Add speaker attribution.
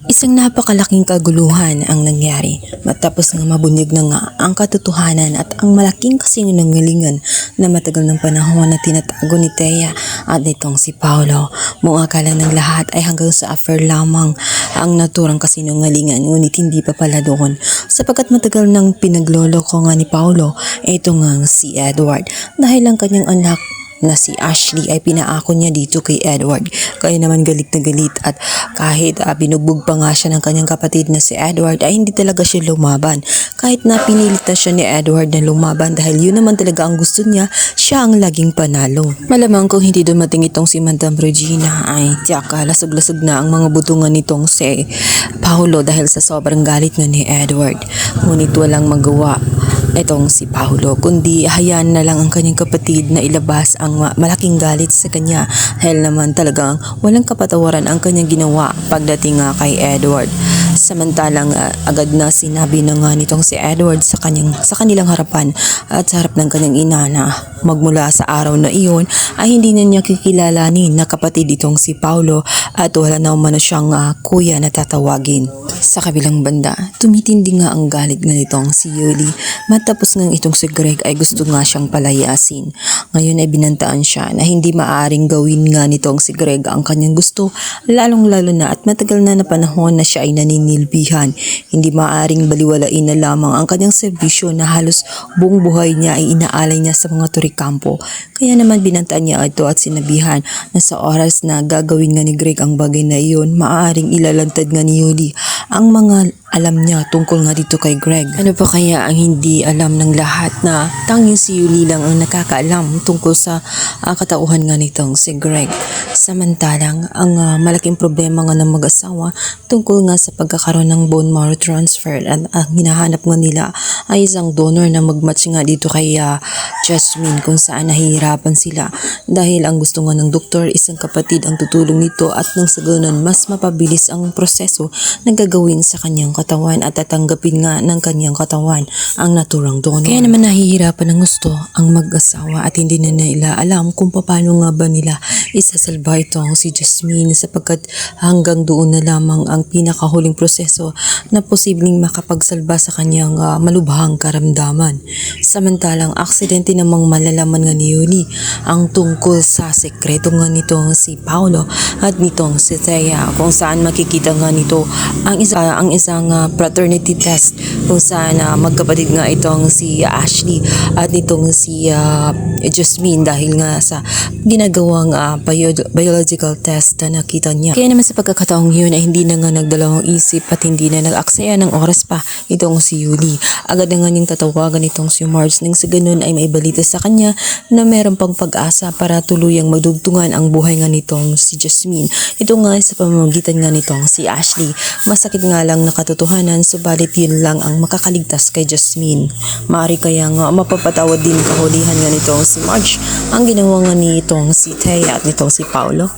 Speaker 1: Isang napakalaking kaguluhan ang nangyari matapos nga mabunyag na nga ang katotohanan at ang malaking kasinungalingan na matagal ng panahon na tinatago ni Thea at nitong si Paolo. Buong akala ng lahat ay hanggang sa affair lamang ang naturang kasinungalingan, ngunit hindi pa pala doon sapagkat matagal nang pinagloloko nga ni Paolo ito nga si Edward dahil ang kanyang anak na si Ashley ay pinaako niya dito kay Edward. Kaya naman galit na galit at kahit binugbog pa nga siya ng kanyang kapatid na si Edward ay hindi talaga siya lumaban. Kahit na pinilit na siya ni Edward na lumaban dahil yun naman talaga ang gusto niya, siya ang laging panalo. Malamang kung hindi dumating itong si Madam Regina ay tiyaka lasog-lasog na ang mga butungan nitong si Paolo dahil sa sobrang galit nga ni Edward. Ngunit walang magawa itong si Paolo kundi hayaan na lang ang kanyang kapatid na ilabas ang malaking galit sa kanya dahil naman talagang walang kapatawaran ang kanyang ginawa pagdating nga kay Edward. Samantalang agad na sinabi na nga nitong si Edward sa kanilang harapan at sa harap ng kanyang ina na magmula sa araw na iyon ay hindi na niya kikilalanin na kapatid itong si Paolo at wala na umano siyang kuya na tatawagin. Sa kabilang banda, tumitindi nga ang galit nga nitong si Yuli matapos nga itong si Greg ay gusto nga siyang palayasin. Ngayon ay binantaan siya na hindi maaring gawin nga nitong si Greg ang kanyang gusto, lalong-lalo na at matagal na panahon na siya ay naninilbihan. Hindi maaring baliwalain na lamang ang kanyang serbisyo na halos buong buhay niya ay inaalay niya sa mga turikampo. Kaya naman binantaan niya ito at sinabihan na sa oras na gagawin nga ni Greg ang bagay na iyon, maaring ilalantad nga ni Yuli ang mga alam niya tungkol nga dito kay Greg. Ano pa kaya ang hindi alam ng lahat na tanging si Yuli lang ang nakakaalam tungkol sa katauhan nga nitong si Greg. Samantalang ang malaking problema nga ng mag-asawa tungkol nga sa pagkakaroon ng bone marrow transfer at ang hinahanap nga nila ay isang donor na magmatch nga dito kay Jasmine, kung saan nahihirapan sila dahil ang gusto nga ng doktor isang kapatid ang tutulong nito at nang sa ganun mas mapabilis ang proseso na gagawin sa kanyang katawan at tatanggapin nga ng kanyang katawan ang naturang donor. Kaya naman nahihirapan ng gusto ang mag-asawa at hindi na nila alam kung paano nga ba nila isasalba itong si Jasmine sapagkat hanggang doon na lamang ang pinakahuling proseso na posibleng makapagsalba sa kanyang malubhang karamdaman. Samantalang aksidente namang malalaman nga ni Yuli ang tungkol sa sekreto nga nitong si Paolo at nitong si Thea, kung saan makikita nga nito ang isang fraternity test kung saan magkapatid nga itong si Ashley at nitong si Jasmine dahil nga sa ginagawang biological test na nakita niya. Kaya naman sa pagkakataong yun ay hindi na nga nagdalawang isip at hindi na nag-aksaya ng oras pa itong si Yuli. Agad na nga niyang tatawagan itong si Marge nang sa ganun ay may balita sa kanya na meron pang pag-asa para tuluyang magdugtungan ang buhay nga nitong si Jasmine. Ito nga sa pamamagitan nga nitong si Ashley. Masakit nga lang na katotohanan, subalit yun lang ang makakaligtas kay Jasmine. Maaari kaya nga mapapatawad din kahulihan nga nitong si Marge ang ginawa nga nitong si Thea at nitong si Paolo.